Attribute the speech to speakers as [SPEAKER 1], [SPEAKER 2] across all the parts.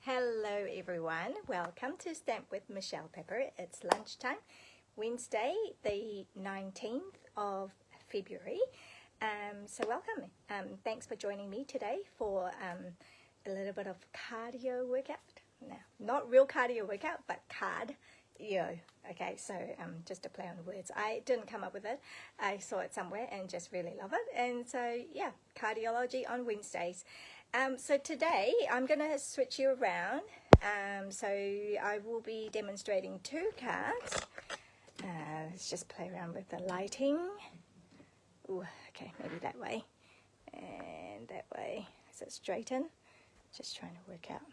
[SPEAKER 1] Hello everyone, welcome to Stamp with Michelle Pepper. It's lunchtime, Wednesday the 19th of February. So welcome. Thanks for joining me today for a little bit of cardio workout. No, not real cardio workout, but cardio. Okay, so just a play on words. I didn't come up with it. I saw it somewhere and just really love it. And so yeah, cardiology on Wednesdays. So today I'm going to switch you around. So I will be demonstrating two cards. Let's just play around with the lighting. Ooh, okay, maybe that way and that way. Is it straighten? Just trying to work out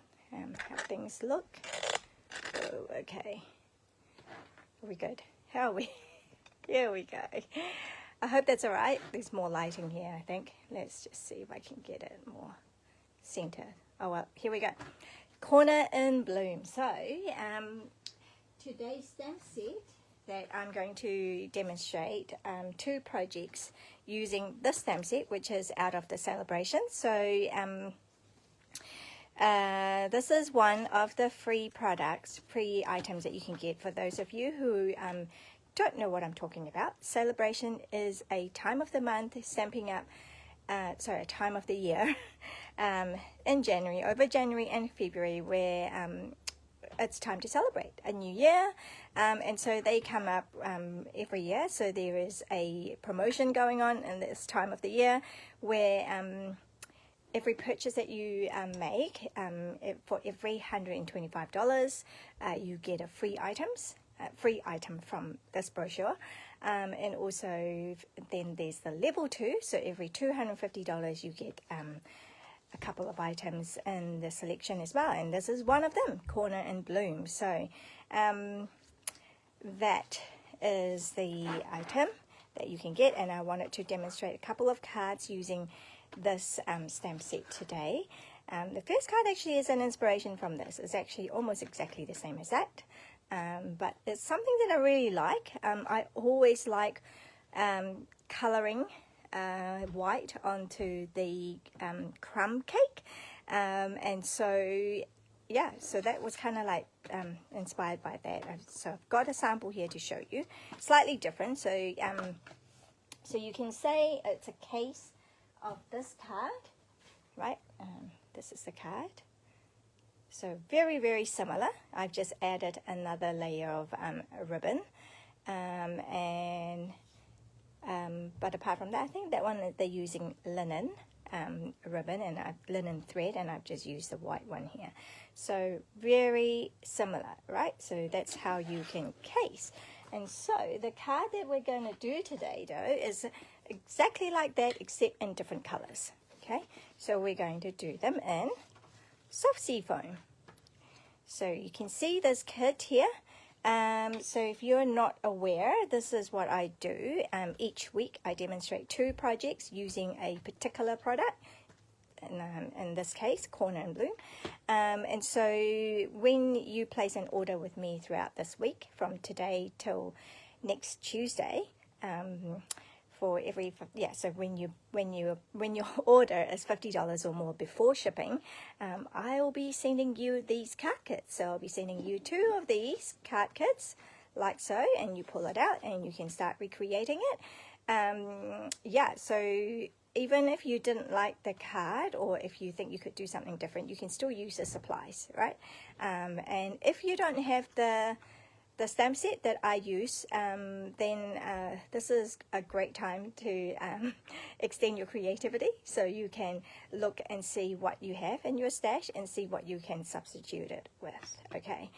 [SPEAKER 1] how things look. Oh, okay. Are we good? How are we? Here we go. I hope that's all right. There's more lighting here, I think. Let's just see if I can get it more center. Oh well, here we go. Corner in Bloom. So today's stamp set that I'm going to demonstrate two projects using this stamp set, which is out of the Sale-a-bration. So this is one of the free products, free items that you can get for those of you who don't know what I'm talking about. Sale-a-bration is a time of the month Stampin' Up, a time of the year in January, over January and February, where it's time to celebrate a new year, and so they come up every year. So there is a promotion going on in this time of the year where every purchase that you make, for every $125, you get a free item from this brochure. And also then there's the level 2, so every $250 you get a couple of items in the selection as well, and this is one of them, Corner in Bloom. So that is the item that you can get, and I wanted to demonstrate a couple of cards using this stamp set today. The first card actually is an inspiration from this. It's actually almost exactly the same as that. But it's something that I really like. I always like coloring white onto the crumb cake, and so yeah, so that was kind of like inspired by that. So I've got a sample here to show you, slightly different. So so you can say it's a case of this card, right? This is the card. So very, very similar. I've just added another layer of ribbon, but apart from that, I think that one they're using linen ribbon and linen thread, and I've just used the white one here. So very similar, right? So that's how you can case. And so the card that we're going to do today, though, is exactly like that, except in different colors. Okay, so we're going to do them in soft sea foam. So you can see this kit here. So if you're not aware, this is what I do. Each week I demonstrate two projects using a particular product, in this case Corner in Bloom. And so when you place an order with me throughout this week, from today till next Tuesday, for every, yeah, so when your order is $50 or more before shipping, I'll be sending you these card kits. So I'll be sending you two of these card kits, like so, and you pull it out and you can start recreating it. Yeah, so even if you didn't like the card, or if you think you could do something different, you can still use the supplies, right? And if you don't have the stamp set that I use, then this is a great time to extend your creativity, so you can look and see what you have in your stash and see what you can substitute it with. Okay,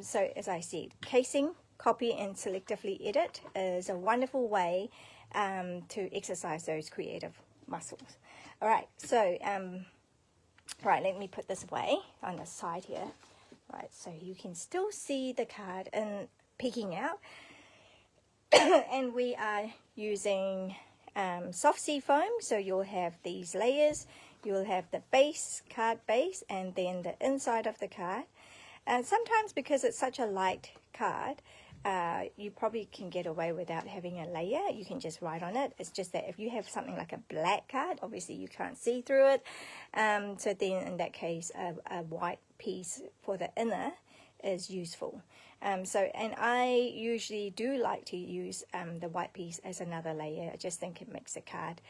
[SPEAKER 1] so as I said, casing, copy and selectively edit is a wonderful way to exercise those creative muscles. All right, so right, let me put this away on the side here. Right, so you can still see the card and peeking out. And we are using soft sea foam, so you'll have these layers. You'll have the base, card base, and then the inside of the card. And sometimes, because it's such a light card, you probably can get away without having a layer. You can just write on it. It's just that if you have something like a black card, obviously you can't see through it. So then in that case, a white piece for the inner is useful. And I usually do like to use the white piece as another layer. I just think it makes the card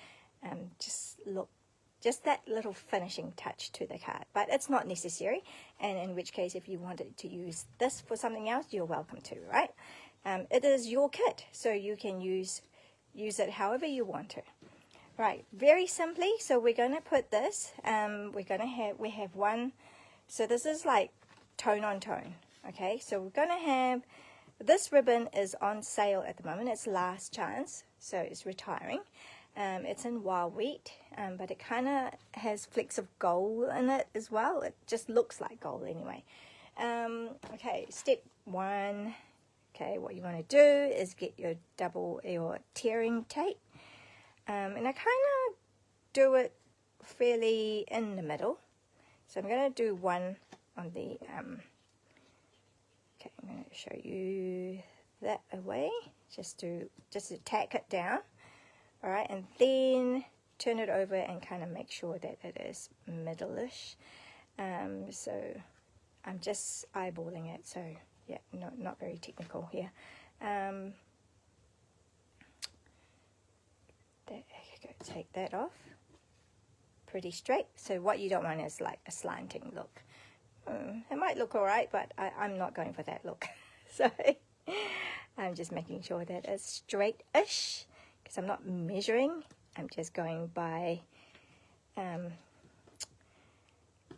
[SPEAKER 1] just that little finishing touch to the card, but it's not necessary, and in which case if you wanted to use this for something else, you're welcome to, right? It is your kit, so you can use it however you want to. Right, very simply, so we're going to put this, we have one, so this is like tone on tone, okay? So we're going to have, this ribbon is on sale at the moment, it's last chance, so it's retiring. It's in wild wheat, but it kind of has flecks of gold in it as well. It just looks like gold anyway. Okay, step 1. Okay, what you want to do is get your tearing tape. And I kind of do it fairly in the middle. So I'm going to do one on the, okay, I'm going to show you that away. Just to tack it down. All right, and then turn it over and kind of make sure that it is middle-ish. So I'm just eyeballing it, so yeah, not very technical here. There you go, take that off. Pretty straight. So what you don't want is like a slanting look. It might look all right, but I'm not going for that look. So I'm just making sure that it's straight-ish. I'm not measuring, I'm just going by,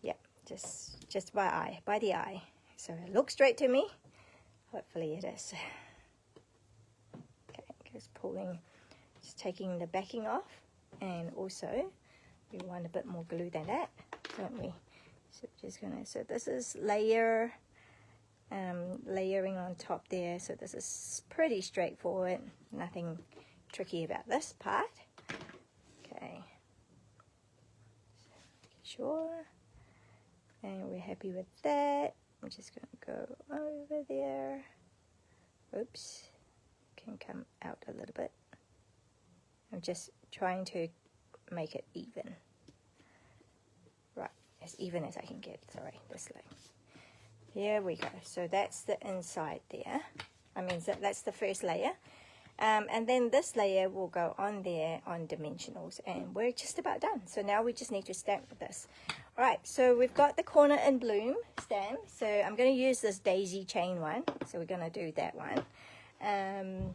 [SPEAKER 1] yeah, just by the eye. So it looks straight to me, hopefully it is. Okay, just taking the backing off, and also we want a bit more glue than that, don't we? So so this is layering on top there, so this is pretty straightforward, nothing tricky about this part. Okay, sure, and we're happy with that. I'm just going to go over there. Oops, can come out a little bit. I'm just trying to make it even, right, as even as I can get. Sorry, this way. Here we go. So that's the inside there. I mean, that's the first layer. And then this layer will go on there on dimensionals, and we're just about done. So now we just need to stamp this. All right, so we've got the corner in bloom stamp. So I'm going to use this daisy chain one. So we're going to do that one. And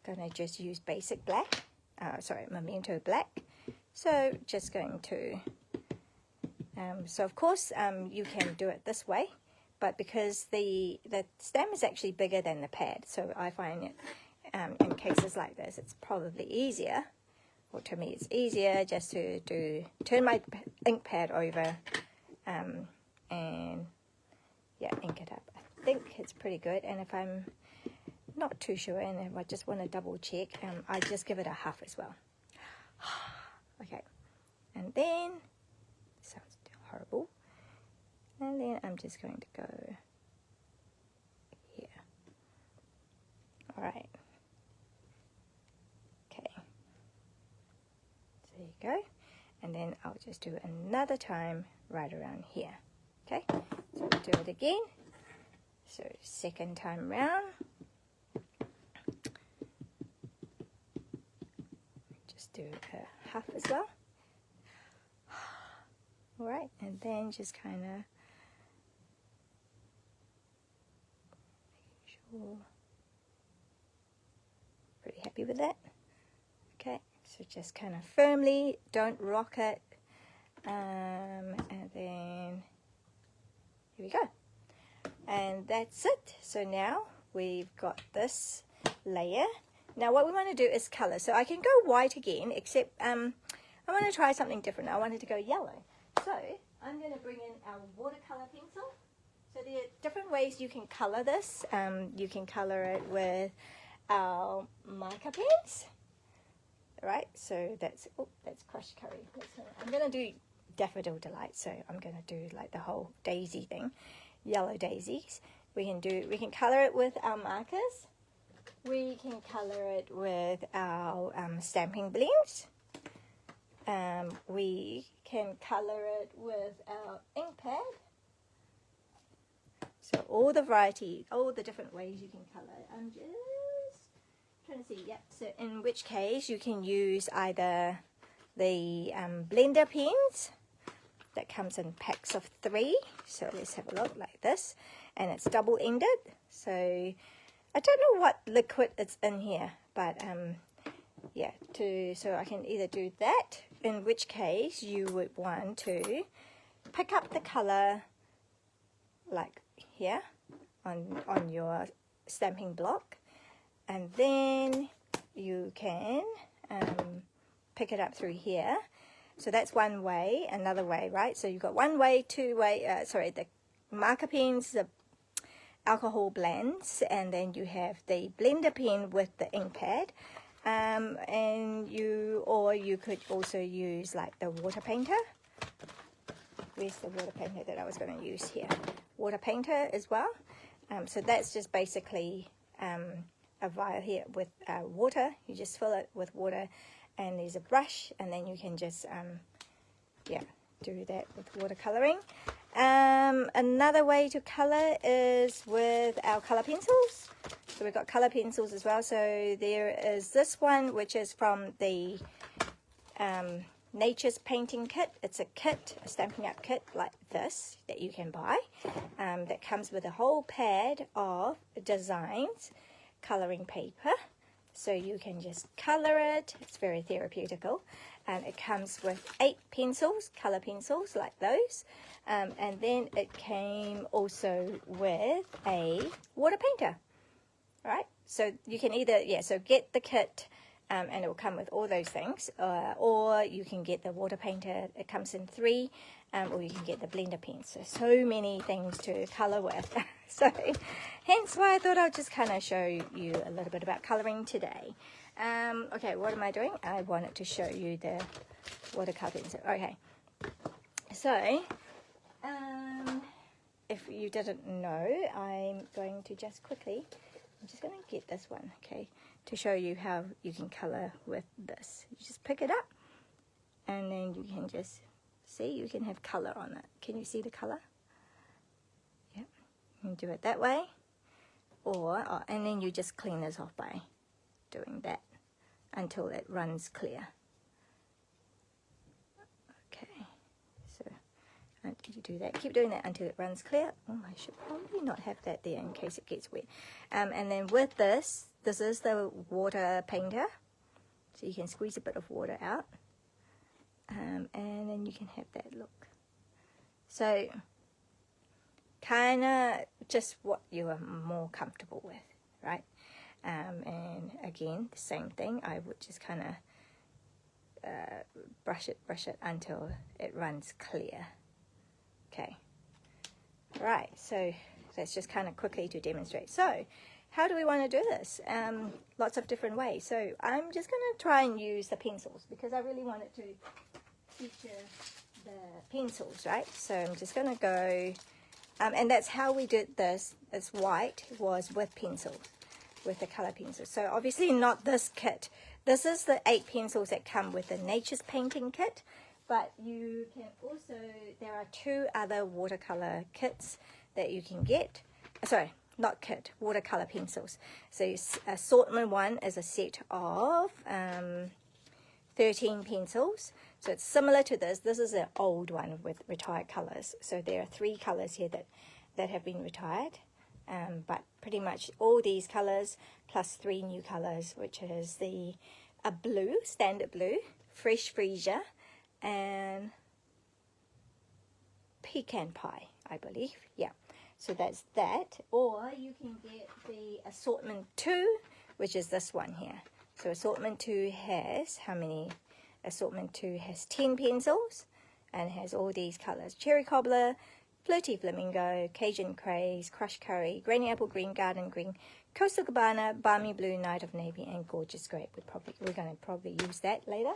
[SPEAKER 1] going to just use basic black. Memento black. So just going to, so of course you can do it this way. But because the stem is actually bigger than the pad, so I find it in cases like this, it's probably easier, or to me it's easier just to turn my ink pad over and yeah, ink it up. I think it's pretty good, and if I'm not too sure and if I just want to double check, I just give it a half as well. Okay, and then, sounds horrible. And then I'm just going to go here. All right. Okay. So there you go. And then I'll just do it another time right around here. Okay. So we'll do it again. So second time round. Just do a half as well. All right. And then just kind of pretty happy with that. Okay, so just kind of firmly, don't rock it, and then here we go, and that's it. So now we've got this layer. Now what we want to do is color. So I can go white again, except I want to try something different. I wanted to go yellow, so I'm going to bring in our watercolor pencil. So there are different ways you can color this. You can color it with our marker pens. Right, so that's crushed curry. I'm going to do Daffodil Delight, so I'm going to do like the whole daisy thing, yellow daisies. We can color it with our markers. We can color it with our stamping blends. We can color it with our ink pad. So all the variety, all the different ways you can color. I'm just trying to see, yep. So in which case you can use either the blender pens that comes in packs of 3. So let's have a look like this. And it's double-ended. So I don't know what liquid it's in here, but yeah, so I can either do that, in which case you would want to pick up the color like here on your stamping block, and then you can pick it up through here. So that's one way. Another way, right? So you've got one way, two way, the marker pens, the alcohol blends, and then you have the blender pen with the ink pad, or you could also use like the water painter. Where's the water painter that I was going to use here? Water painter as well. So that's just basically a vial here with water. You just fill it with water, and there's a brush, and then you can just yeah, do that with watercoloring. Another way to color is with our color pencils. So we've got color pencils as well. So there is this one, which is from the Nature's Painting Kit. It's a kit, a Stampin' Up kit like this that you can buy, that comes with a whole pad of designs, coloring paper. So you can just color it. It's very therapeutical. It comes with 8 pencils, color pencils like those. And then it came also with a water painter. All right, so you can either, so get the kit, and it will come with all those things, or you can get the water painter. It comes in 3, or you can get the blender pens. So many things to color with. So hence why I thought I'd just kind of show you a little bit about coloring today. Okay, what am I doing? I wanted to show you the watercolor pencil. Okay, so if you didn't know, I'm going to just quickly, I'm just going to get this one, okay, to show you how you can color with this. You just pick it up, and then you can just see, you can have color on it. Can you see the color? Yep, you can do it that way, or and then you just clean this off by doing that until it runs clear. Okay, so you do that, keep doing that until it runs clear. Oh, I should probably not have that there in case it gets wet. And then with this is the water painter, so you can squeeze a bit of water out, and then you can have that look. So kind of just what you are more comfortable with, right? And again, the same thing. I would just kind of brush it until it runs clear. Okay, right, so that's just kind of quickly to demonstrate. So how do we want to do this? Lots of different ways. So I'm just going to try and use the pencils because I really wanted to feature the pencils, right? So I'm just going to go, and that's how we did this. It's white, was with pencils, with the color pencils. So obviously not this kit. This is the 8 pencils that come with the Nature's Painting Kit. But you can also, there are 2 other watercolor kits that you can get. Sorry, not kit, watercolor pencils. So assortment 1 is a set of 13 pencils. So it's similar to this. This is an old one with retired colors. So there are 3 colors here that have been retired. But pretty much all these colors plus 3 new colors, which is a blue, standard blue, fresh freesia, and pecan pie, I believe. Yeah, so that's that. Or you can get the assortment 2, which is this one here. So assortment 2 has how many? Assortment 2 has 10 pencils and has all these colors: cherry cobbler, flirty flamingo, Cajun craze, crushed curry, granny apple green, garden green, coastal cabana, balmy blue, night of navy, and gorgeous grape. We're going to probably use that later.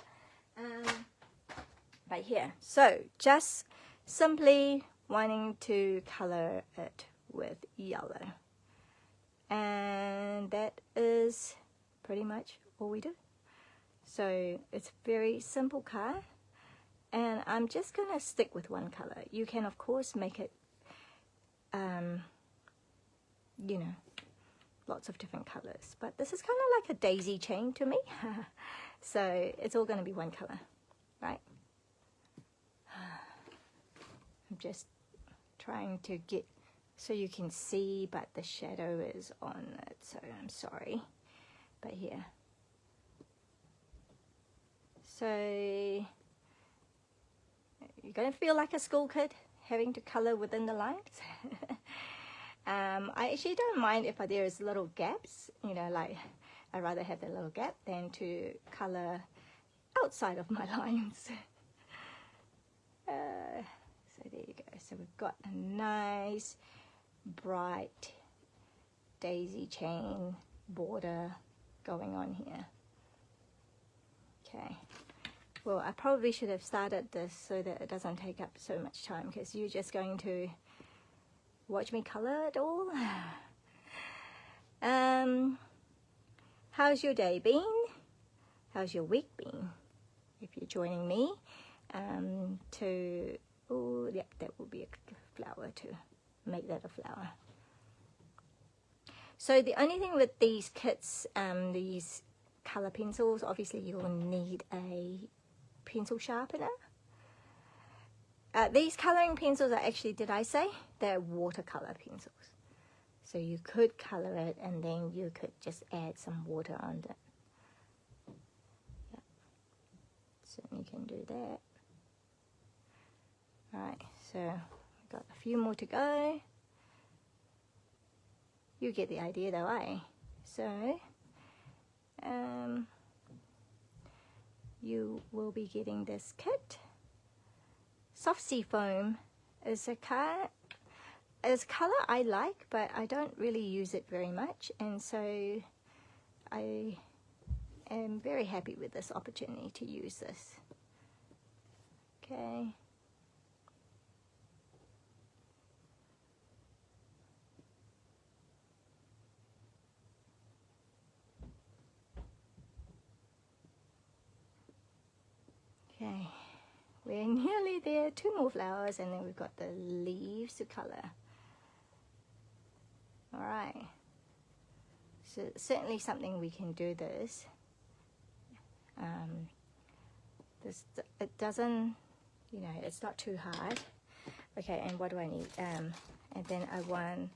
[SPEAKER 1] Right here. So just simply wanting to color it with yellow. And that is pretty much all we do. So it's a very simple card, and I'm just going to stick with one color. You can of course make it you know, lots of different colors, but this is kind of like a daisy chain to me. So it's all going to be one color, right? I'm just trying to get so you can see, but the shadow is on it, so I'm sorry. But here, so you're going to feel like a school kid having to color within the lines. I actually don't mind if there's little gaps, you know, like I'd rather have the little gap than to color outside of my lines. So there you go. So we've got a nice bright daisy chain border going on here. Okay. Well, I probably should have started this so that it doesn't take up so much time, because you're just going to watch me color it all. How's your day been? How's your week been? If you're joining me to, oh, yep, that will be a flower to make that a flower. So the only thing with these kits, these color pencils, obviously you'll need a pencil sharpener. These coloring pencils are actually, did I say? They're watercolor pencils. So you could color it and then you could just add some water on it. Yeah. Certainly can do that. Alright, so we've got a few more to go. You get the idea though, eh? So, you will be getting this kit. Soft sea foam is a color I like, but I don't really use it very much, and so I am very happy with this opportunity to use this. Okay. Okay, we're nearly there. 2 more flowers, and then we've got the leaves to color. All right. So certainly something we can do this. It doesn't, you know, it's not too hard. Okay, and what do I need? And then I want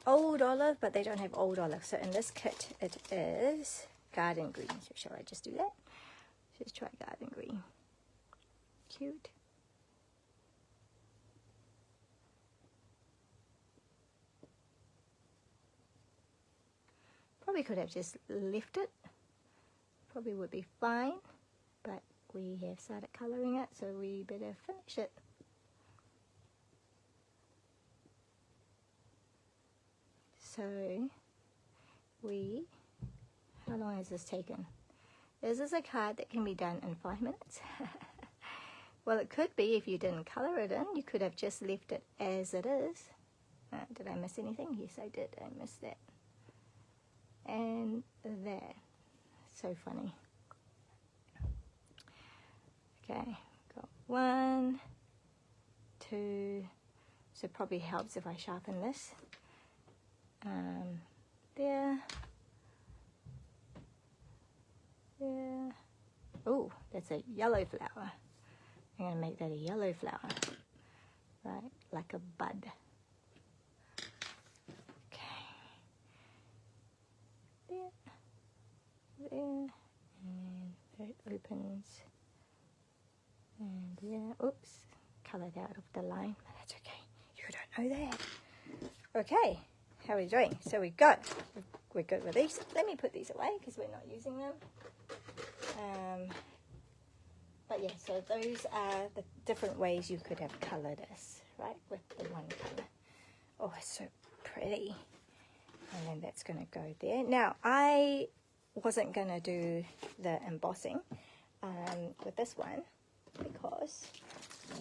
[SPEAKER 1] old olive, but they don't have old olive. So in this kit, it is garden green. So shall I just do that? Let's try garden green. Cute. Probably could have just left it. Probably would be fine, but we have started colouring it, so we better finish it. So how long has this taken? Is this a card that can be done in 5 minutes? Well, it could be if you didn't colour it in. You could have just left it as it is. Did I miss anything? Yes, I did. I missed that. And that. So funny. Okay, got 1, 2. So it probably helps if I sharpen this. There. There. Oh, that's a yellow flower. I'm going to make that a yellow flower, right, like a bud. Okay, there, and it opens, and yeah, oops, coloured out of the line, but that's okay, you don't know that. Okay, how are we doing? So we're good with these. Let me put these away because we're not using them. But yeah, so those are the different ways you could have coloured this, right, with the one colour. Oh, it's so pretty. And then that's going to go there. Now, I wasn't going to do the embossing with this one because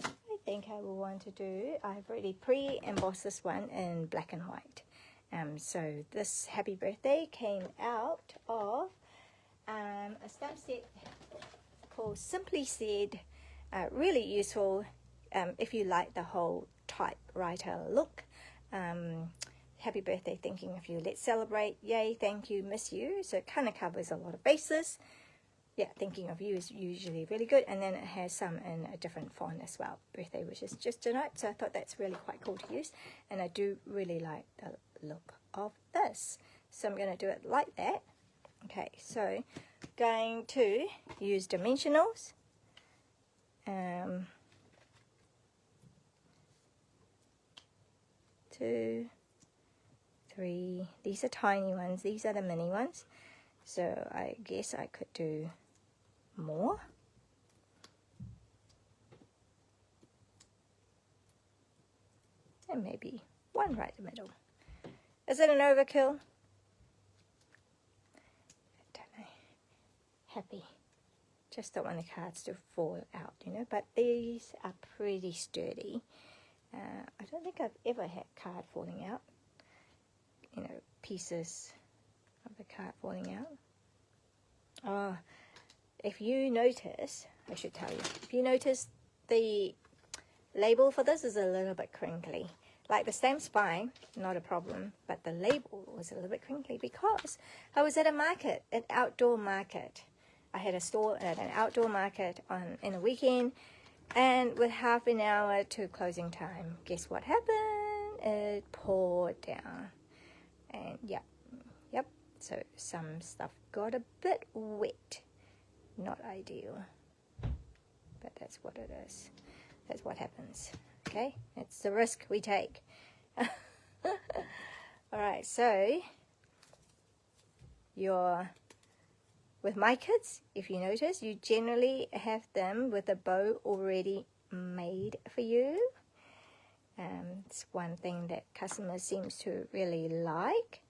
[SPEAKER 1] I think I will want to do, I've already pre-embossed this one in black and white. So this happy birthday came out of a stamp set called Simply Said. Really useful if you like the whole typewriter look. Happy birthday thinking of you, let's celebrate, yay, thank you, miss you. So it kind of covers a lot of bases. Yeah, thinking of you is usually really good. And then it has some in a different font as well. Birthday wishes just tonight. So I thought that's really quite cool to use. And I do really like the look of this. So I'm going to do it like that. Okay, so going to use dimensionals. 2, 3. These are tiny ones. These are the mini ones. So I guess I could do more. And maybe one right in the middle. Is it an overkill? I don't know. Happy. Just don't want the cards to fall out, you know. But these are pretty sturdy. I don't think I've ever had card falling out. You know, pieces of the card falling out. Oh, if you notice, I should tell you, if you notice the label for this is a little bit crinkly. Like the stamp's fine, not a problem, but the label was a little bit crinkly because I was at a market, an outdoor market. I had a store at an outdoor market in a weekend, and with half an hour to closing time, guess what happened? It poured down. And yep, so some stuff got a bit wet. Not ideal, but that's what it is. That's what happens. Okay, it's the risk we take. Alright, so with my kids, if you notice, you generally have them with a bow already made for you. It's one thing that customers seems to really like.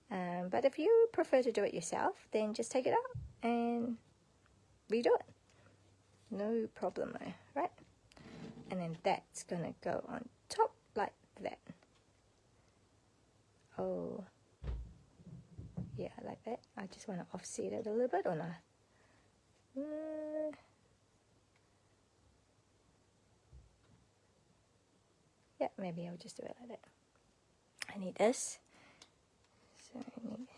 [SPEAKER 1] But if you prefer to do it yourself, then just take it out and redo it. No problemo, right? And then that's going to go on top like that. Oh, yeah, like that. I just want to offset it a little bit or not. Yeah, maybe I'll just do it like that. I need this. So I need...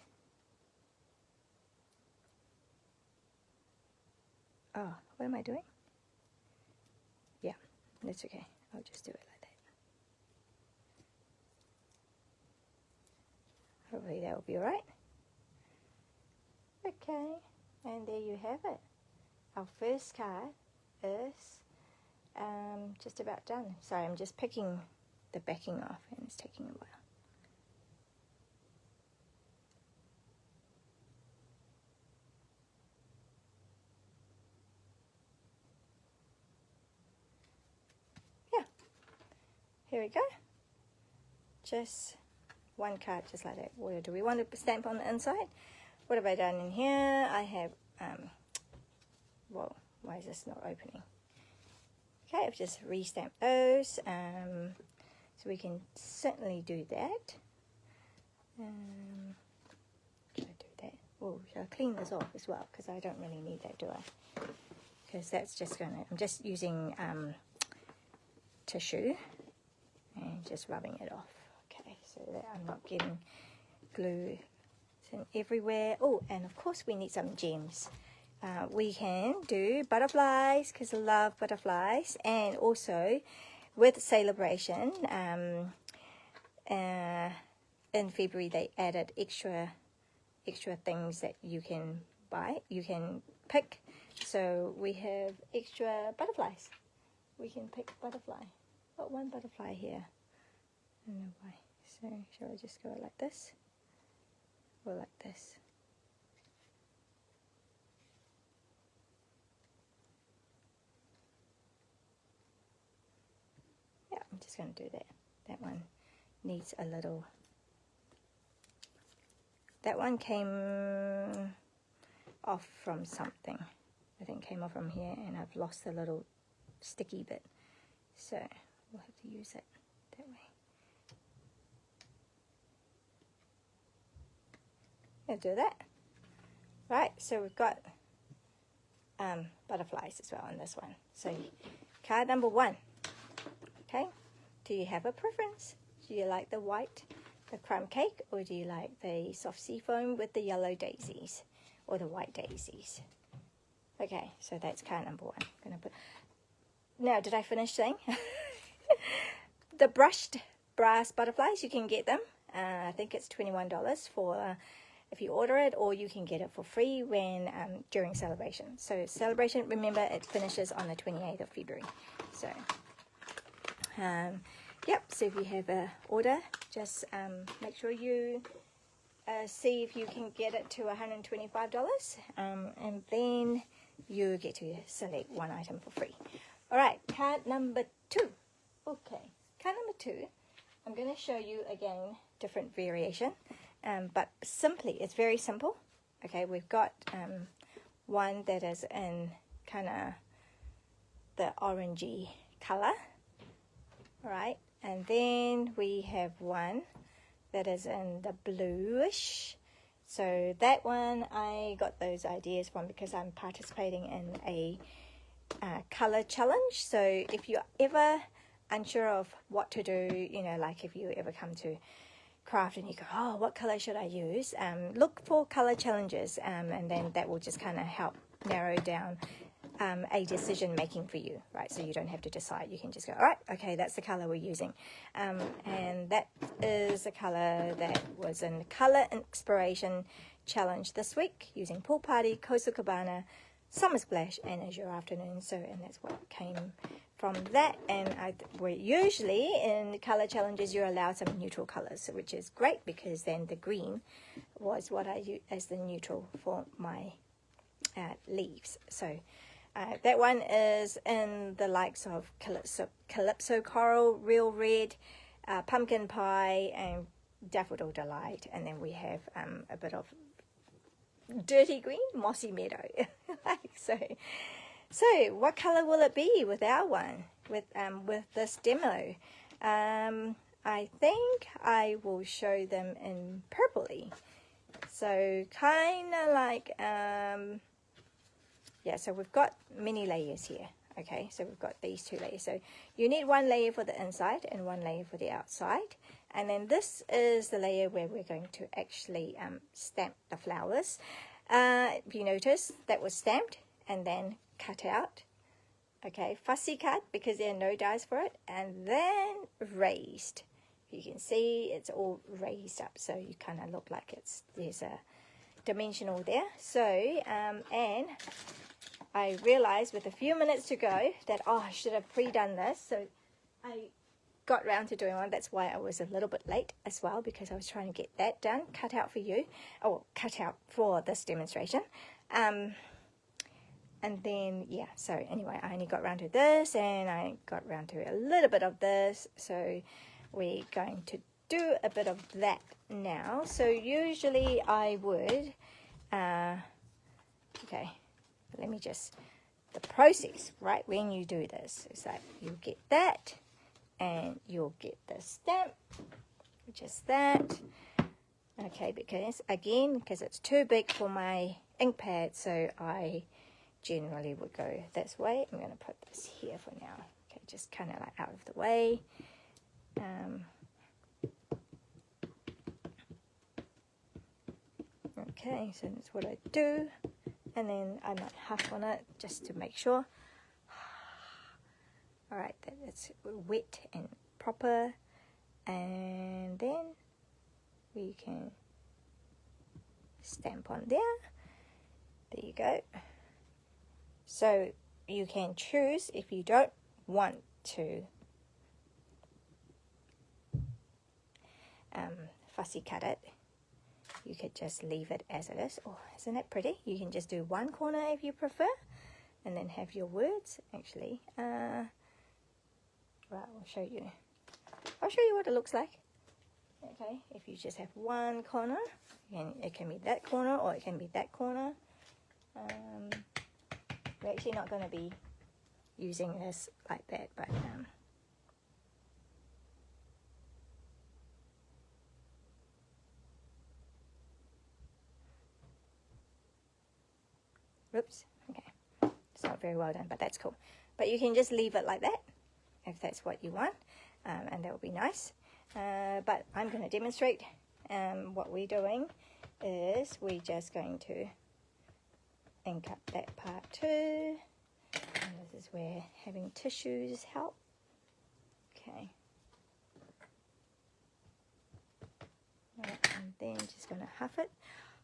[SPEAKER 1] Oh, what am I doing? Yeah, that's okay. I'll just do it like that. Hopefully that will be alright. Okay, and there you have it. Our first card is just about done. Sorry, I'm just picking the backing off and it's taking a while. Yeah, here we go. Just one card just like that. Where do we want to stamp on the inside? What have I done in here? I have, whoa, why is this not opening? Okay, I've just re-stamped those. So we can certainly do that. Should I do that? Oh, should I clean this off as well? Because I don't really need that, do I? Because that's just going to, I'm just using tissue and just rubbing it off. Okay, so that I'm not getting glue everywhere. Oh, and of course we need some gems. We can do butterflies because I love butterflies, and also with Sale-a-bration in February they added extra things that you can buy, you can pick. So we have extra butterflies. We can pick butterfly. Got one butterfly here. I don't know why. So shall I just go like this or like this? Yeah, I'm just going to do that. That one needs a little... That one came off from something. I think came off from here and I've lost a little sticky bit. So we'll have to use it that way. I'll do that. Right, so we've got butterflies as well on this one. So card number 1. Okay, do you have a preference? Do you like the white, the crumb cake, or do you like the soft sea foam with the yellow daisies or the white daisies? Okay, so that's card number 1. I'm gonna put. Now, did I finish saying? The brushed brass butterflies, you can get them. I think it's $21 for if you order it, or you can get it for free when during Sale-a-bration. So Sale-a-bration, remember, it finishes on the 28th of February. So, yep. So if you have an order, just make sure you see if you can get it to $125, and then you get to select one item for free. All right, card number 2. Okay, card number 2. I'm going to show you again different variation, but simply, it's very simple. Okay, we've got one that is in kind of the orangey color. All right, and then we have one that is in the bluish. So that one, I got those ideas from because I'm participating in a color challenge. So if you're ever unsure of what to do, you know, like if you ever come to craft and you go, oh, what color should I use? Look for color challenges, and then that will just kind of help narrow down a decision making for you, right? So you don't have to decide. You can just go, all right, okay, that's the color we're using. And that is a color that was in the Color Inspiration Challenge this week using Pool Party, Coastal Cabana, Summer Splash, and Azure Afternoon. So, and that's what came from that. And we're usually in the color challenges, you're allowed some neutral colors, which is great because then the green was what I used as the neutral for my leaves. So that one is in the likes of Calypso Coral, Real Red, Pumpkin Pie, and Daffodil Delight. And then we have a bit of dirty green, Mossy Meadow. So what color will it be with our one, with this demo? I think I will show them in purpley. So kind of like, yeah, so we've got many layers here. Okay, so we've got these 2 layers. So you need 1 layer for the inside and 1 layer for the outside. And then this is the layer where we're going to actually stamp the flowers. If you notice, that was stamped and then cut out. Okay, fussy cut because there are no dies for it. And then raised. You can see it's all raised up. So you kind of look like there's a dimensional there. So, and I realized with a few minutes to go that, oh, I should have pre-done this. So I got round to doing one. That's why I was a little bit late as well, because I was trying to get that done, cut out for you, or cut out for this demonstration. And then, yeah, so anyway, I only got round to this, and I got round to a little bit of this. So we're going to do a bit of that now. So usually I would, okay, let me just, the process, right, when you do this is that you get that, and you'll get the stamp, which is that. Okay, because again, because it's too big for my ink pad, so I generally would go this way. I'm going to put this here for now. Okay, just kind of like out of the way. Okay, so that's what I do. And then I might huff on it just to make sure. All right, that it's wet and proper. And then we can stamp on there. There you go. So you can choose if you don't want to fussy cut it. You could just leave it as it is. Oh, isn't that pretty? You can just do one corner if you prefer, and then have your words. Actually, right, I'll show you. I'll show you what it looks like. Okay, if you just have one corner, and it can be that corner or it can be that corner. We're actually not going to be using this like that, but Oops, okay. It's not very well done, but that's cool. But you can just leave it like that, if that's what you want, and that will be nice. But I'm going to demonstrate what we're doing is we're just going to ink up that part too. And this is where having tissues help. Okay. And then just going to huff it.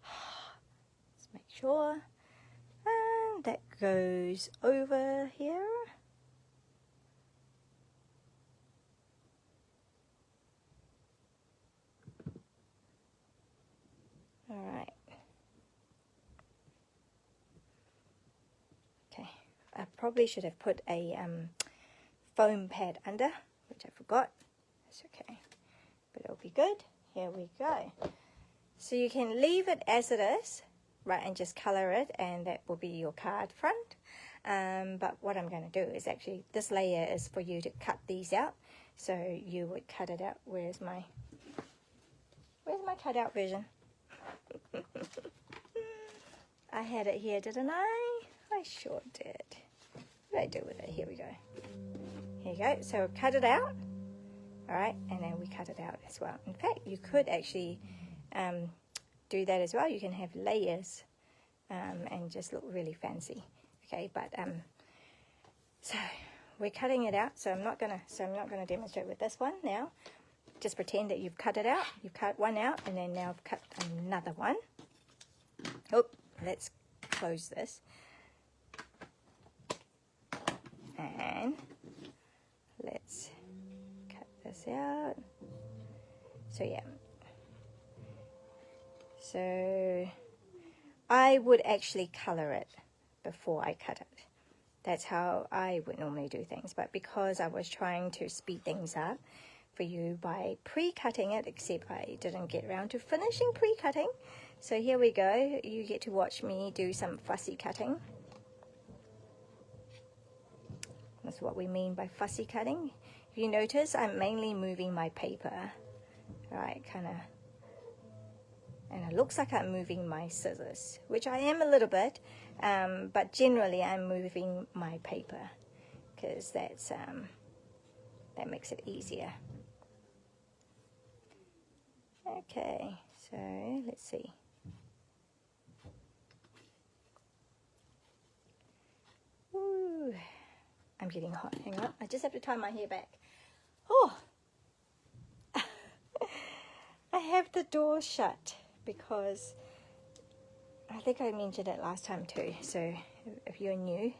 [SPEAKER 1] Let's make sure. And that goes over here. All right. Okay. I probably should have put a foam pad under, which I forgot. That's okay. But it'll be good. Here we go. So you can leave it as it is, right, and just color it, and that will be your card front. But what I'm going to do is actually, this layer is for you to cut these out. So you would cut it out. Where's my cutout version? I had it here, didn't I? I sure did. What did I do with it? Here we go. Here you go. So cut it out. All right, and then we cut it out as well. In fact, you could actually do that as well. You can have layers and just look really fancy. Okay, but so we're cutting it out. So I'm not gonna demonstrate with this one now. Just pretend that you've cut it out. You've cut one out, and then now I've cut another one. Oh, let's close this. And let's cut this out. So yeah. So I would actually color it before I cut it. That's how I would normally do things. But because I was trying to speed things up for you by pre-cutting it, except I didn't get around to finishing pre-cutting. So here we go. You get to watch me do some fussy cutting. That's what we mean by fussy cutting. If you notice, I'm mainly moving my paper. Right, kind of. And it looks like I'm moving my scissors, which I am a little bit, but generally I'm moving my paper because that's that makes it easier. Okay, so let's see. Ooh, I'm getting hot. Hang on, I just have to tie my hair back. Oh, I have the door shut because I think I mentioned it last time too. So if you're new,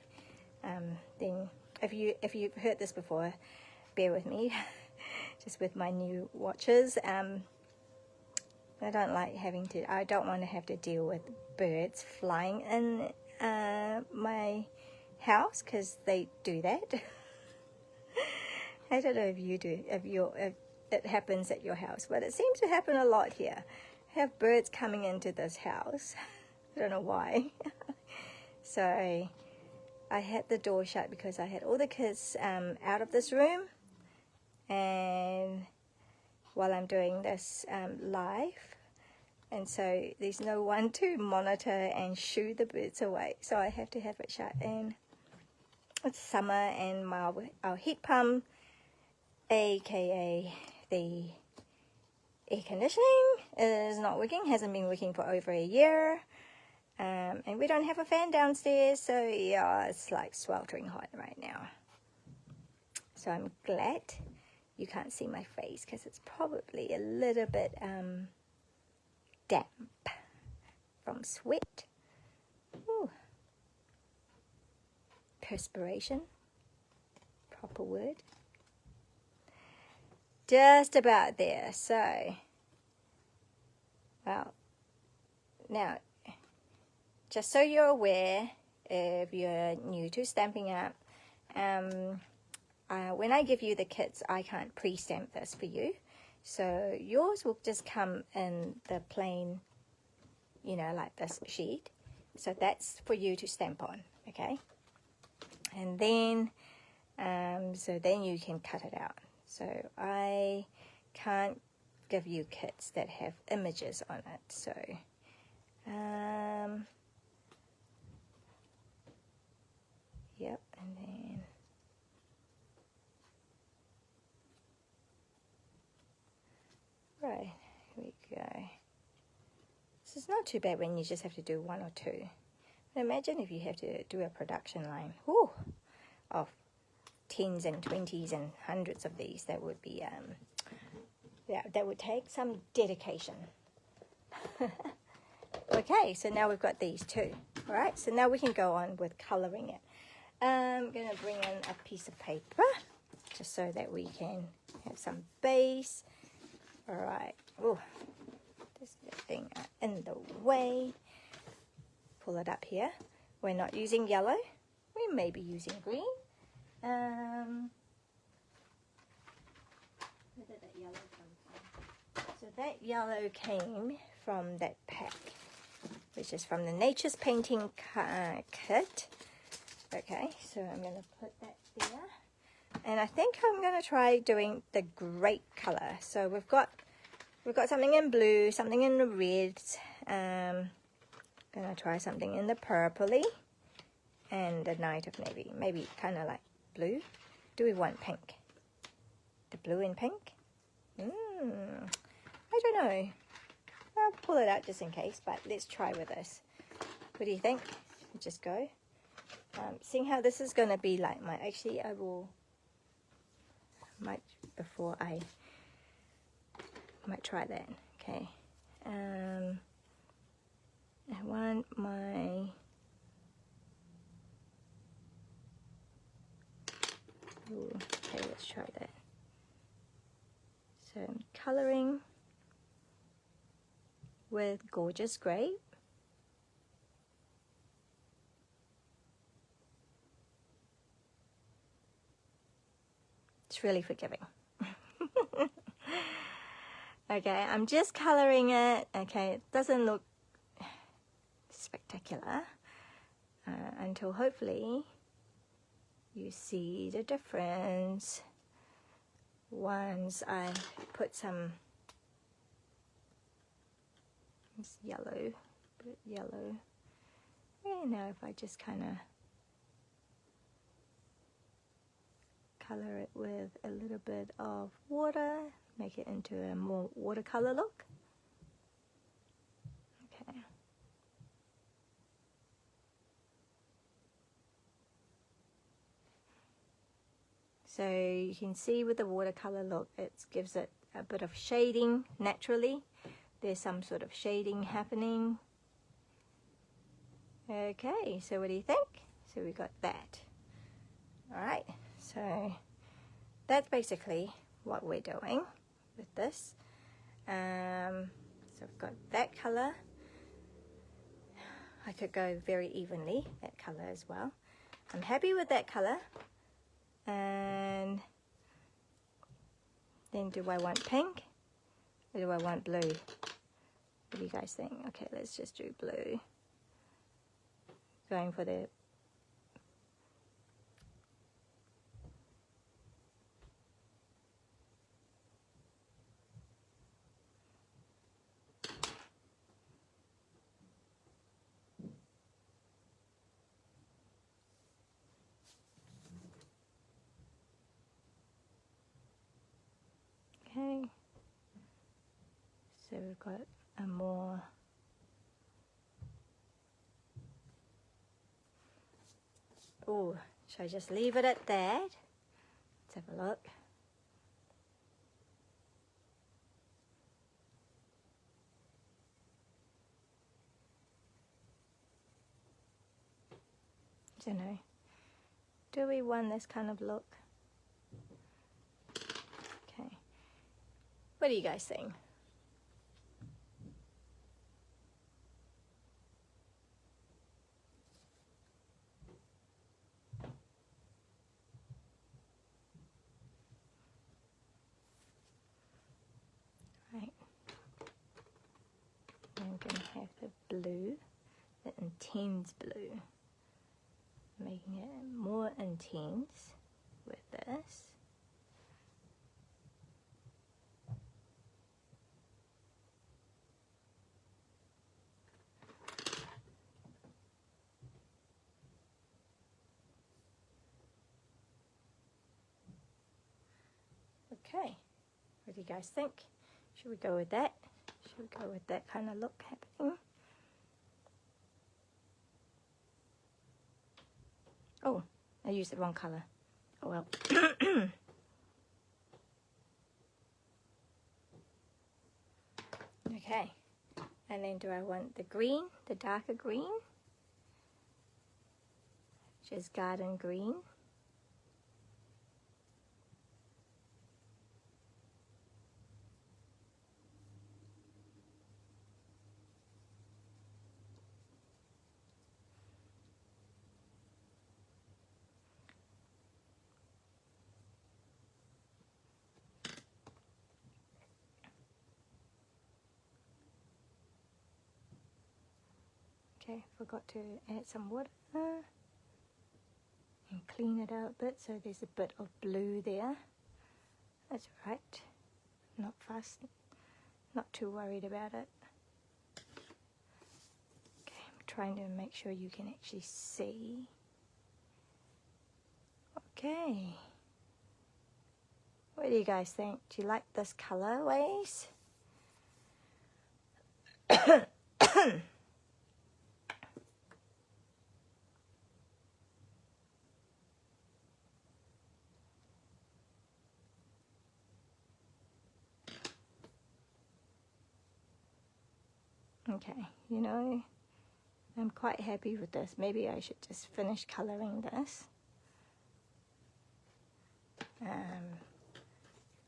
[SPEAKER 1] then if you've heard this before, bear with me. Just with my new watches, I don't like having to. I don't want to have to deal with birds flying in my house because they do that. I don't know if you do, if it happens at your house, but it seems to happen a lot here. I have birds coming into this house. I don't know why. So I had the door shut because I had all the kids out of this room, and while I'm doing this live, and so there's no one to monitor and shoo the birds away, so I have to have it shut. And it's summer, and our heat pump, aka the air conditioning, is not working, hasn't been working for over a year, and we don't have a fan downstairs, so yeah, it's like sweltering hot right now. So I'm glad you can't see my face because it's probably a little bit damp from sweat. Ooh. Perspiration, proper word. Just about there. So, well, now, just so you're aware, if you're new to Stampin' Up, when I give you the kits, I can't pre-stamp this for you. So yours will just come in the plain, you know, like this sheet. So that's for you to stamp on, okay? And then, so then you can cut it out. So I can't give you kits that have images on it. So Yep, and then right, here we go. This is not too bad when you just have to do one or two. But imagine if you have to do a production line, whew, of tens and 20s and hundreds of these. That would be, yeah, that would take some dedication. Okay, so now we've got these two. All right, so now we can go on with coloring it. I'm going to bring in a piece of paper just so that we can have some base. All right. Oh, this thing in the way. Pull it up here. We're not using yellow. We may be using green. Where did that yellow come from? So that yellow came from that pack, which is from the Nature's Painting kit. Okay, so I'm going to put that there. And I think I'm going to try doing the grape color. So we've got something in blue, something in the reds. Going to try something in the purpley and the night of navy. Maybe kind of like blue. Do we want pink? The blue and pink? I don't know. I'll pull it out just in case, but let's try with this. What do you think? Just go. Seeing how this is going to be like my, actually I might try that. Okay. I want my, okay, let's try that. So I'm coloring with Gorgeous Grape. It's really forgiving. Okay, I'm just coloring it. Okay, it doesn't look spectacular until hopefully you see the difference once I put some yellow, bit yellow. And now if I just kind of color it with a little bit of water, make it into a more watercolor look. Okay. So you can see with the watercolor look, it gives it a bit of shading naturally. There's some sort of shading happening. Okay, so what do you think? So we got that. All right, so that's basically what we're doing with this. So I've got that color. I could go very evenly, that color as well. I'm happy with that color. And then do I want pink or do I want blue? What do you guys think? Okay, let's just do blue. Going for the okay. So we've got a more oh, should I just leave it at that? Let's have a look. I don't know. Do we want this kind of look? Okay. What do you guys think? Right. I'm going to have the blue, the intense blue. Making it more intense with this. Okay, what do you guys think? Should we go with that? Should we go with that kind of look happening? Oh, I used the wrong color. Oh well. Okay, and then do I want the green, the darker green, which is garden green? Okay, forgot to add some water and clean it out a bit, so there's a bit of blue there. That's right, not fast, not too worried about it. Okay, I'm trying to make sure you can actually see. Okay, what do you guys think? Do you like this colorways? Okay, you know, I'm quite happy with this. Maybe I should just finish coloring this.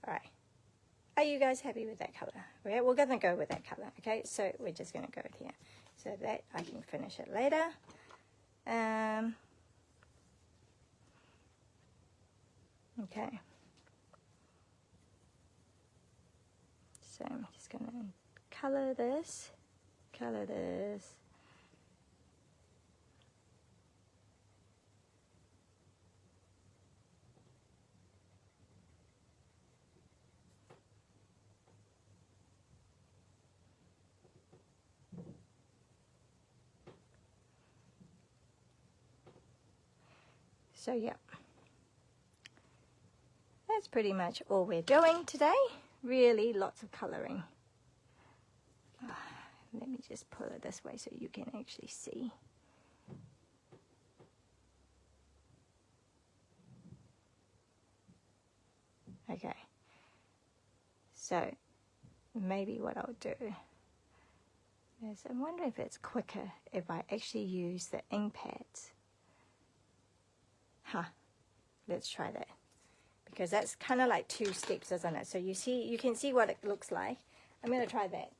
[SPEAKER 1] Alright, are you guys happy with that color? We're going to go with that color, okay? So we're just going to go here. So that I can finish it later. Okay. So I'm just going to color this. Color this. So yeah, that's pretty much all we're doing today. Really lots of coloring. Let me just pull it this way so you can actually see. Okay, so maybe what I'll do is, I'm wondering if it's quicker if I actually use the ink pads. Let's try that, because that's kind of like 2 steps, isn't it? So you can see what it looks like. I'm going to try that.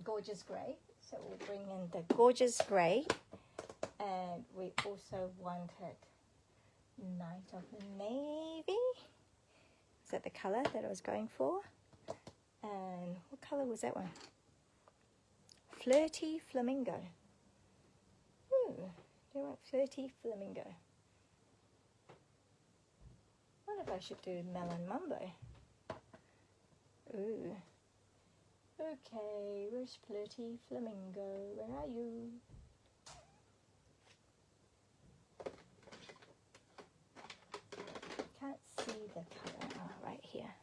[SPEAKER 1] Gorgeous grey. So we'll bring in the gorgeous grey, and we also wanted Night of Navy. Is that the color that I was going for? And what color was that one? Flirty Flamingo. Ooh, do you want Flirty Flamingo? What if I should do Melon Mumbo? Ooh. Okay, where's Flirty Flamingo? Where are you? Can't see the color. Oh, right here.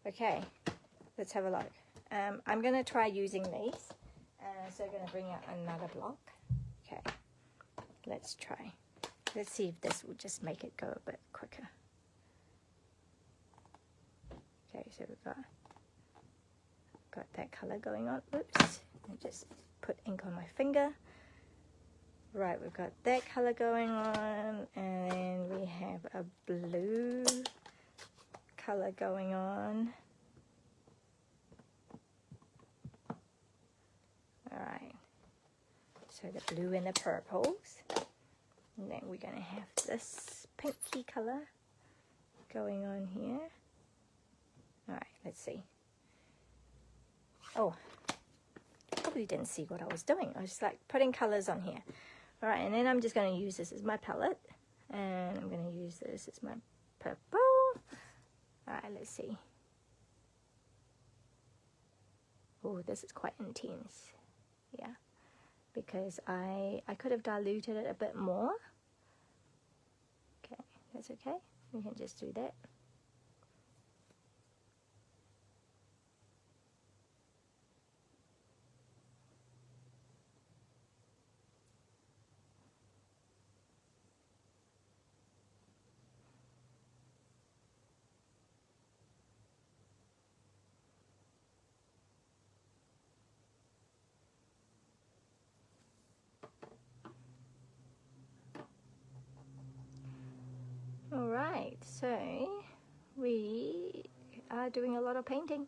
[SPEAKER 1] Okay, let's have a look. I'm going to try using these. So I'm going to bring out another block. Okay, let's try. Let's see if this will just make it go a bit quicker. Okay, so we've got that color going on. Oops, I just put ink on my finger. Right, we've got that color going on, and then we have a blue color going on. Alright, so the blue and the purples. And then we're going to have this pinky color going on here. Alright, let's see. Oh, probably didn't see what I was doing. I was just like putting colors on here. Alright, and then I'm just going to use this as my palette. And I'm going to use this as my purple. Alright, let's see. Oh, this is quite intense. Yeah. Because I could have diluted it a bit more. Okay, that's okay. You can just do that. Alright, so we are doing a lot of painting.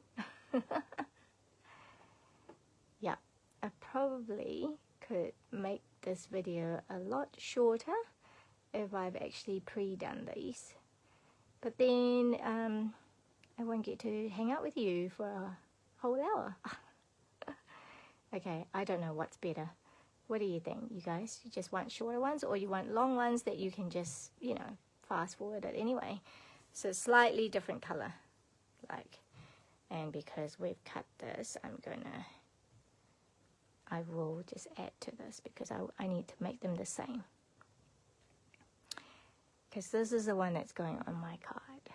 [SPEAKER 1] Yeah, I probably could make this video a lot shorter if I've actually pre-done these. But then I won't get to hang out with you for a whole hour. Okay, I don't know what's better. What do you think, you guys? You just want shorter ones, or you want long ones that you can just, you know, fast forward it anyway? So slightly different color, like, and because we've cut this, I will just add to this because I need to make them the same. Because this is the one that's going on my card.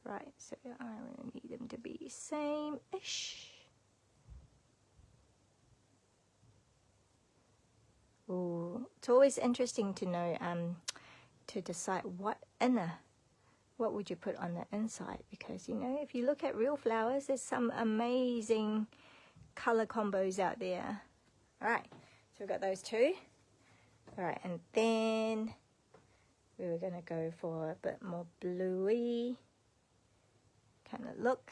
[SPEAKER 1] Right, so I really need them to be same-ish. Ooh, it's always interesting to know, to decide what would you put on the inside, because, you know, if you look at real flowers, there's some amazing color combos out there. All right, so we've got those two. All right, and then we were going to go for a bit more bluey kind of look.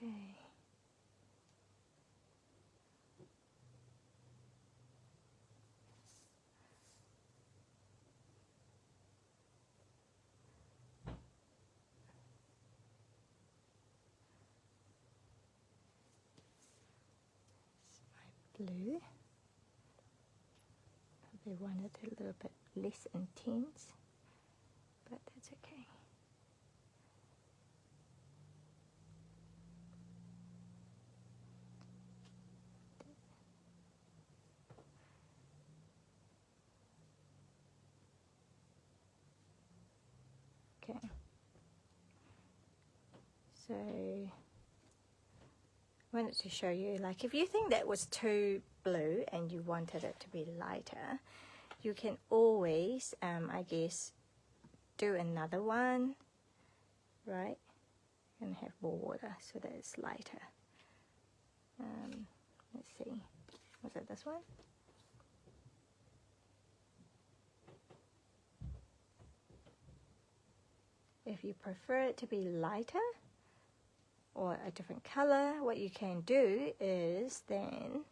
[SPEAKER 1] Okay. Blue. They wanted a little bit less intense, but that's okay. Okay. So I wanted to show you, like, if you think that was too blue and you wanted it to be lighter, you can always, I guess, do another one, right? And have more water so that it's lighter. Let's see, was it this one? If you prefer it to be lighter or a different color, what you can do is then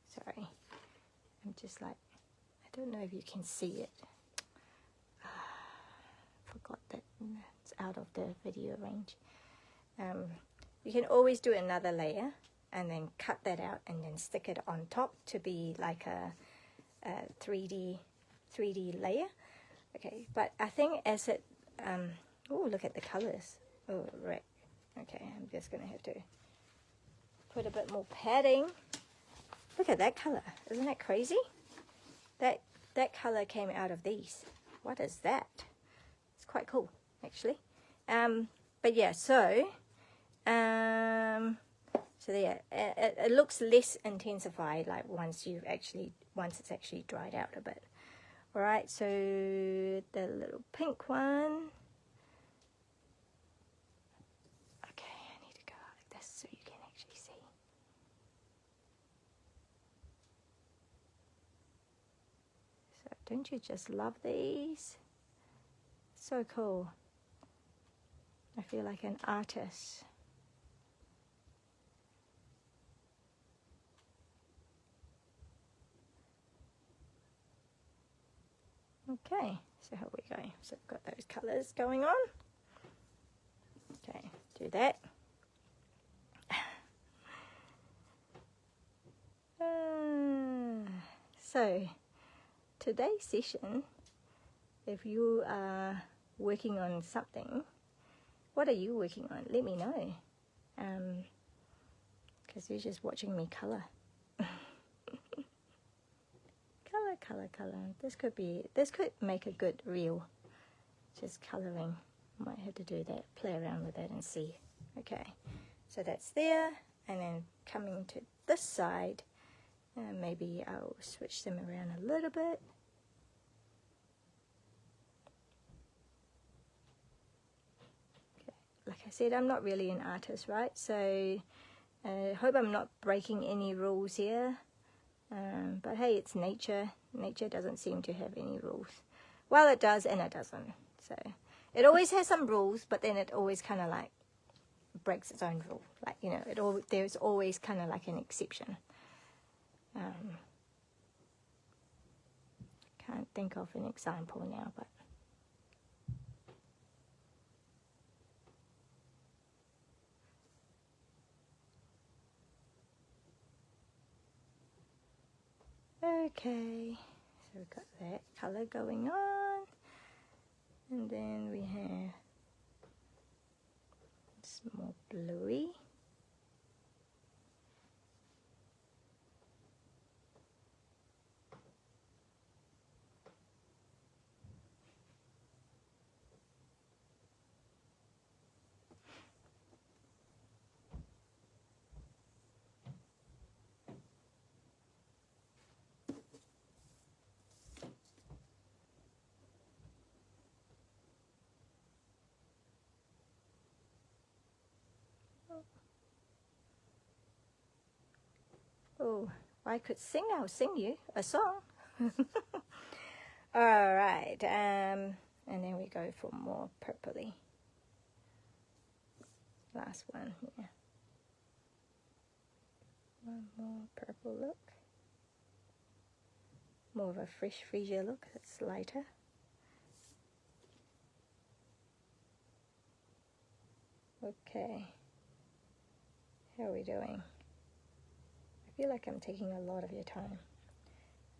[SPEAKER 1] sorry, I'm just like, I don't know if you can see it. Forgot that it's out of the video range. You can always do another layer and then cut that out and then stick it on top to be like a 3D layer. Okay, but I think as it, oh, look at the colors. Oh, right. Okay, I'm just gonna have to put a bit more padding. Look at that color. Isn't that crazy? That color came out of these. What is that? It's quite cool, actually. But yeah, so there, it looks less intensified, like once it's actually dried out a bit. All right, so the little pink one. Okay, I need to go like this so you can actually see. So don't you just love these? So cool. I feel like an artist. Okay, so how are we going? So I've got those colours going on. Okay, do that. So today's session, if you are working on something, what are you working on? Let me know. Because you're just watching me color. Color. This could make a good reel. Just coloring. Might have to do that. Play around with that and see. Okay. So that's there. And then coming to this side, maybe I'll switch them around a little bit. Okay. Like I said, I'm not really an artist, right? So I hope I'm not breaking any rules here. But hey, it's nature. Nature doesn't seem to have any rules. Well, it does and it doesn't. So it always has some rules, but then it always kind of like breaks its own rule. Like, you know, there's always kind of like an exception. Can't think of an example now, but okay. So we've got that color going on, and then we have it's more bluey. Oh, I could sing. I'll sing you a song. All right, and then we go for more purpley. Last one here. One more purple look. More of a fresh freesia look. That's lighter. Okay. How are we doing? I feel like I'm taking a lot of your time.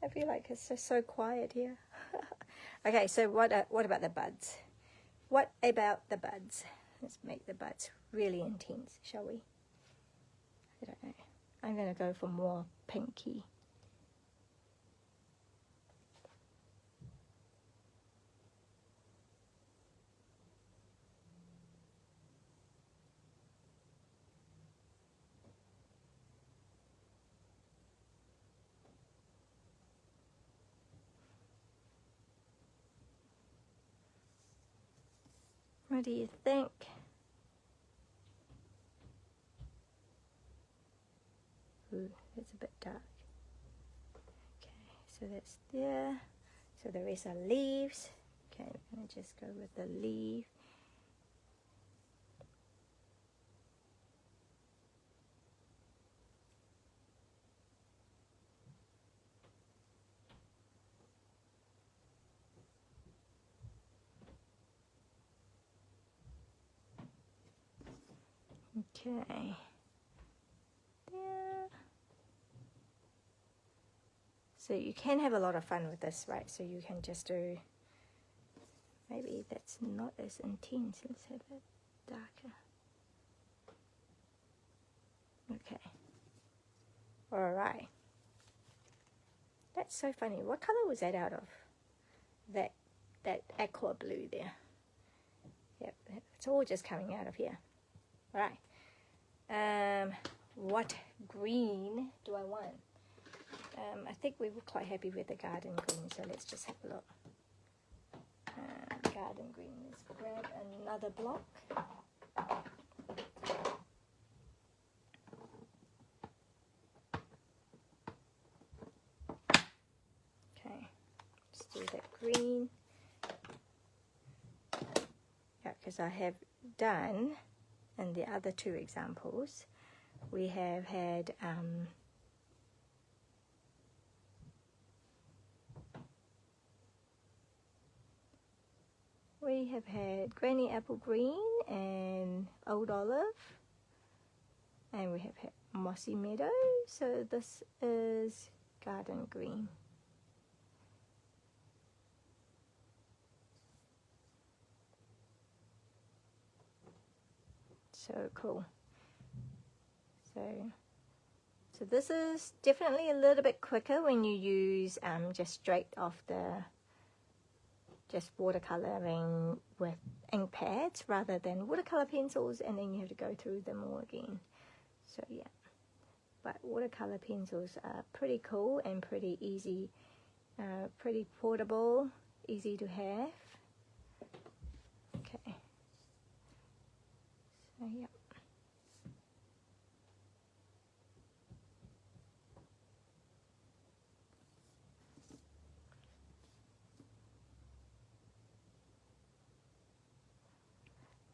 [SPEAKER 1] I feel like it's just so quiet here. Okay, so what about the buds? What about the buds? Let's make the buds really intense, shall we? I don't know. I'm going to go for more pinky. What do you think? Ooh, it's a bit dark. Okay, so that's there. So the rest are leaves. Okay, I'm going to just go with the leaf. Okay. There. So you can have a lot of fun with this, right? So you can just do, maybe that's not as intense. Let's have it darker. Okay. All right. That's so funny. What color was that out of? That aqua blue there. Yep, it's all just coming out of here. All right. What green do I want? I think we were quite happy with the garden green, so let's just have a look. Garden green. Let's grab another block. Okay, let's do that green. Yeah, because I have done, in the other two examples, we have had granny apple green and old olive, and we have had mossy meadow. So this is garden green. So cool. So this is definitely a little bit quicker when you use just straight off the just watercoloring with ink pads rather than watercolor pencils, and then you have to go through them all again. So yeah, but watercolor pencils are pretty cool and pretty easy, pretty portable, easy to have. Okay, so yeah.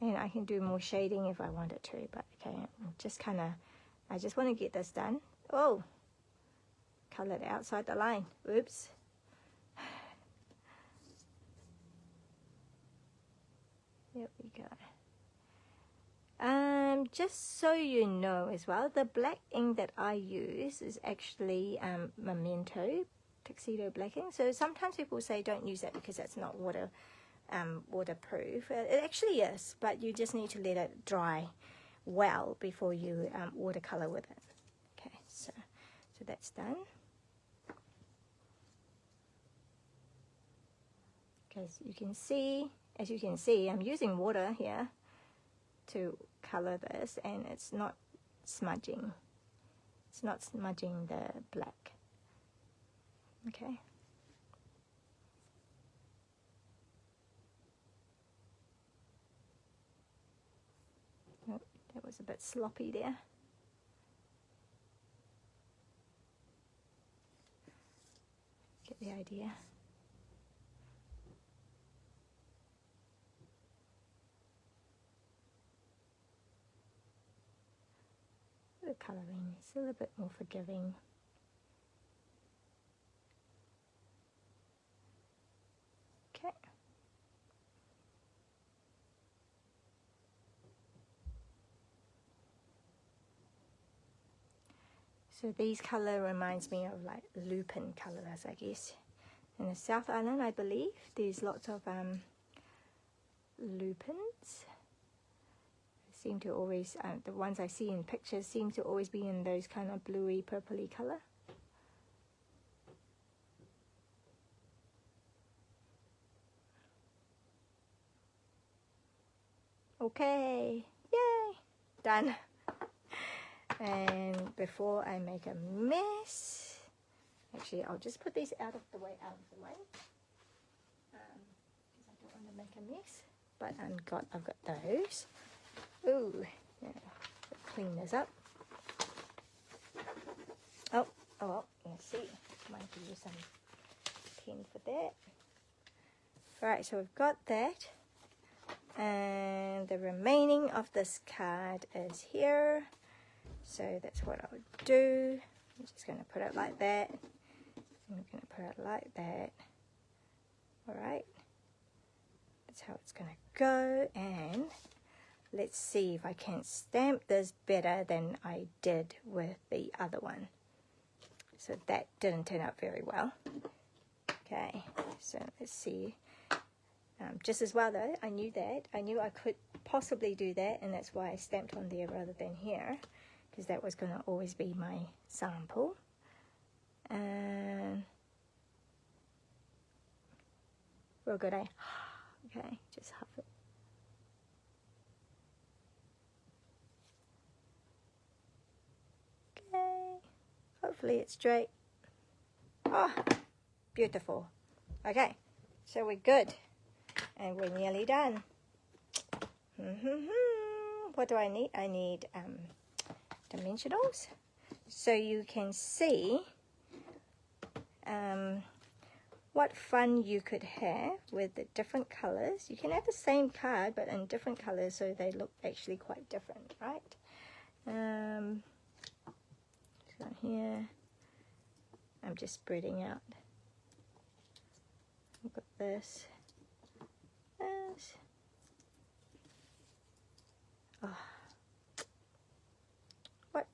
[SPEAKER 1] And I can do more shading if I wanted to, but okay, I just want to get this done. Oh, colored outside the line. Oops. There we go. Just so you know as well, the black ink that I use is actually Memento Tuxedo black ink. So sometimes people say don't use that because that's not waterproof. It actually is, but you just need to let it dry well before you watercolor with it. Okay, so that's done. Okay, so as you can see, I'm using water here to color this, and it's not smudging. It's not smudging the black. Okay. Oh, that was a bit sloppy there. Get the idea. The colouring is a little bit more forgiving. Okay. So these colour reminds me of like lupin colours, I guess. In the South Island, I believe, there's lots of lupins. Seem to always, the ones I see in pictures seem to always be in those kind of bluey, purpley colour. Okay, yay, done. And before I make a mess, actually I'll just put these out of the way, because I don't want to make a mess. But I've got those. Ooh, yeah, clean this up. Oh well, let's see. Might have to use some pen for that. Alright, so we've got that. And the remaining of this card is here. So that's what I would do. I'm just going to put it like that. I'm going to put it like that. Alright. That's how it's going to go. And let's see if I can stamp this better than I did with the other one. So that didn't turn out very well. Okay, so let's see. Just as well though, I knew that. I knew I could possibly do that, and that's why I stamped on there rather than here, because that was going to always be my sample. And real good, eh? Okay, just huff it. Okay, hopefully it's straight. Oh, beautiful. Okay, so we're good. And we're nearly done. What do I need? I need dimensionals. So you can see what fun you could have with the different colors. You can have the same card, but in different colors, so they look actually quite different, right? So here, I'm just spreading out. I've got this. Oh. What?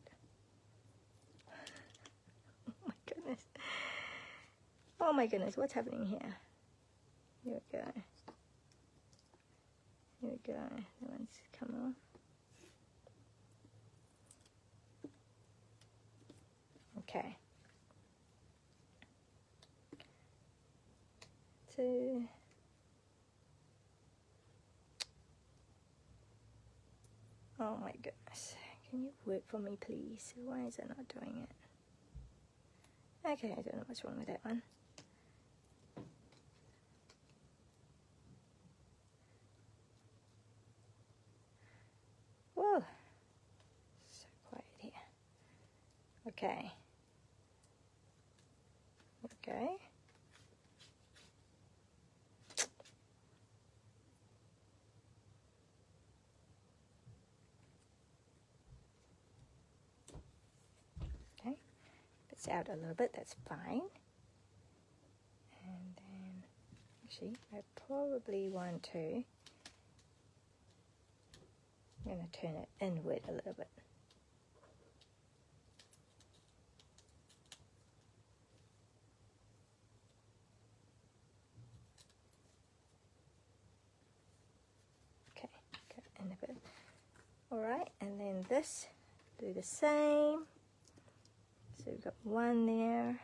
[SPEAKER 1] Oh my goodness. Oh my goodness, what's happening here? Here we go. Here we go. That one's come off. Okay. So oh my goodness. Can you work for me, please? Why is it not doing it? Okay, I don't know what's wrong with that one. Whoa. So quiet here. Okay. Okay. Okay. If it's out a little bit, that's fine. And then, actually, I probably want to, I'm going to turn it inward a little bit. Okay, go in a bit. Alright, and then this, do the same. So we've got one there,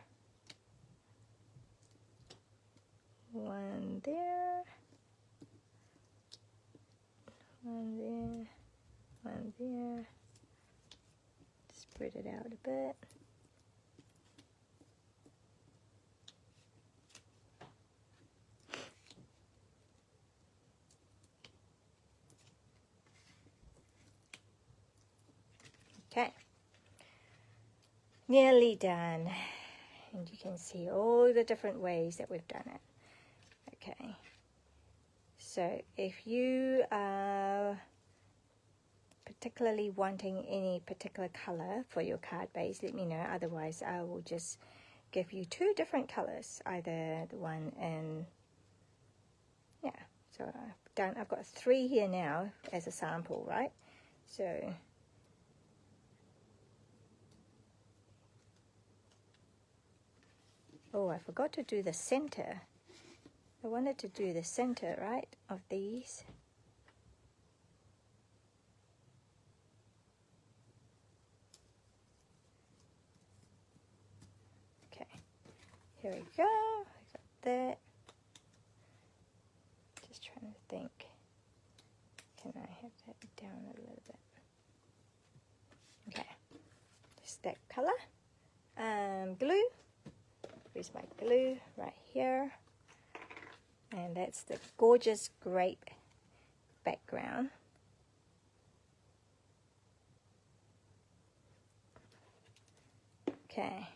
[SPEAKER 1] one there, one there, one there. Spread it out a bit. Okay, nearly done. And you can see all the different ways that we've done it. Okay, so if you are particularly wanting any particular color for your card base, let me know. Otherwise, I will just give you two different colors, either the one in, yeah, so I've got 3 here now as a sample, right? So oh, I forgot to do the center. I wanted to do the center, right, of these. Okay, here we go. I got that. Just trying to think. Can I have that down a little bit? Okay, just that color. Glue. Here's my glue right here. And that's the gorgeous grape background. Okay.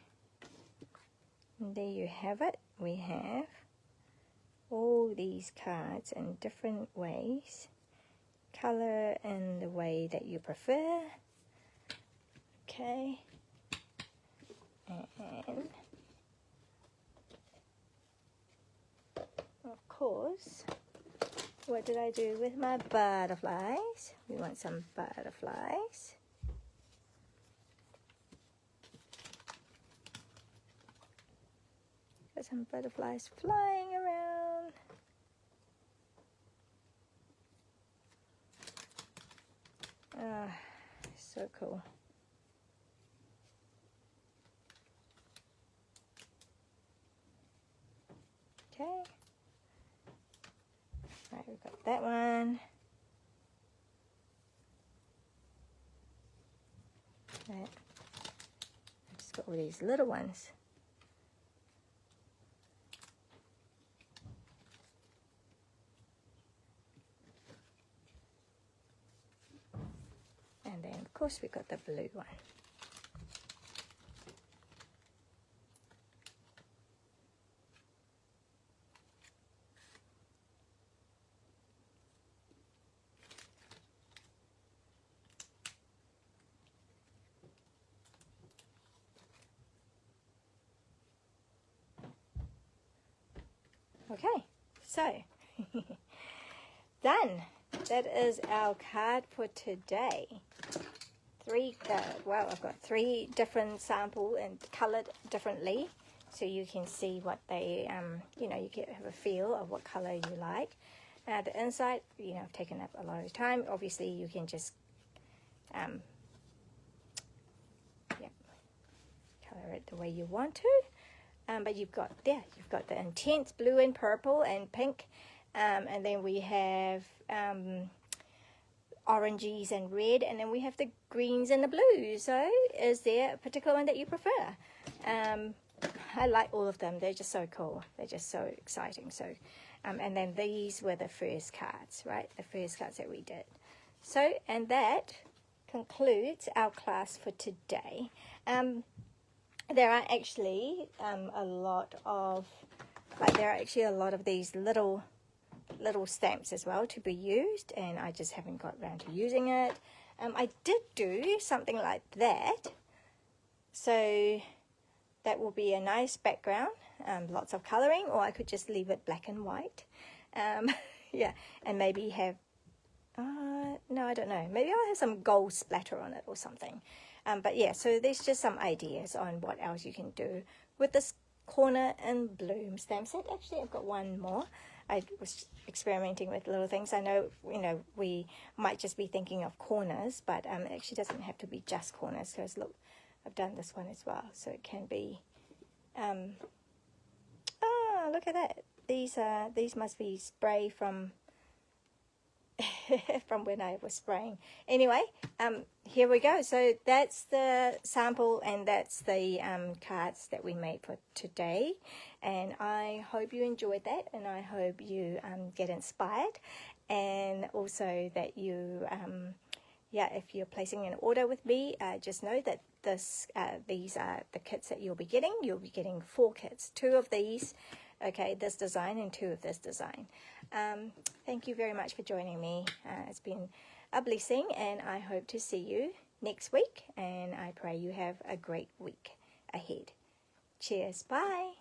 [SPEAKER 1] And there you have it. We have all these cards in different ways. Color in the way that you prefer. Okay. And of course, what did I do with my butterflies? We want some butterflies. Got some butterflies flying around. Ah, so cool. Okay. Right, we've got that one. Right. I've just got all these little ones. And then, of course, we've got the blue one. Okay, so done. That is our card for today. Well, I've got 3 different samples and colored differently, so you can see what they, you know, you can have a feel of what color you like. The inside, you know, I've taken up a lot of time. Obviously, you can just, yeah, color color it the way you want to. But you've got the intense blue and purple and pink, and then we have oranges and red, and then we have the greens and the blues. So is there a particular one that you prefer? I like all of them. They're just so cool. They're just so exciting. So and then these were the first cards, right? The first cards that we did. So, and that concludes our class for today. There are actually a lot of these little stamps as well to be used, and I just haven't got around to using it. I did do something like that, so that will be a nice background, lots of coloring, or I could just leave it black and white. Yeah, and maybe have no, I don't know, maybe I'll have some gold splatter on it or something. But yeah, so there's just some ideas on what else you can do with this corner and bloom stamp set. Actually, I've got one more. I was experimenting with little things. I know, we might just be thinking of corners, but it actually doesn't have to be just corners. Because look, I've done this one as well, so it can be. Look at that. These must be spray from from when I was spraying. Anyway, here we go. So that's the sample, and that's the cards that we made for today. And I hope you enjoyed that, and I hope you get inspired, and also that you, if you're placing an order with me, just know that these are the kits that you'll be getting. You'll be getting 4 kits, 2 of these. Okay, this design and 2 of this design. Thank you very much for joining me. It's been a blessing, and I hope to see you next week, and I pray you have a great week ahead. Cheers. Bye.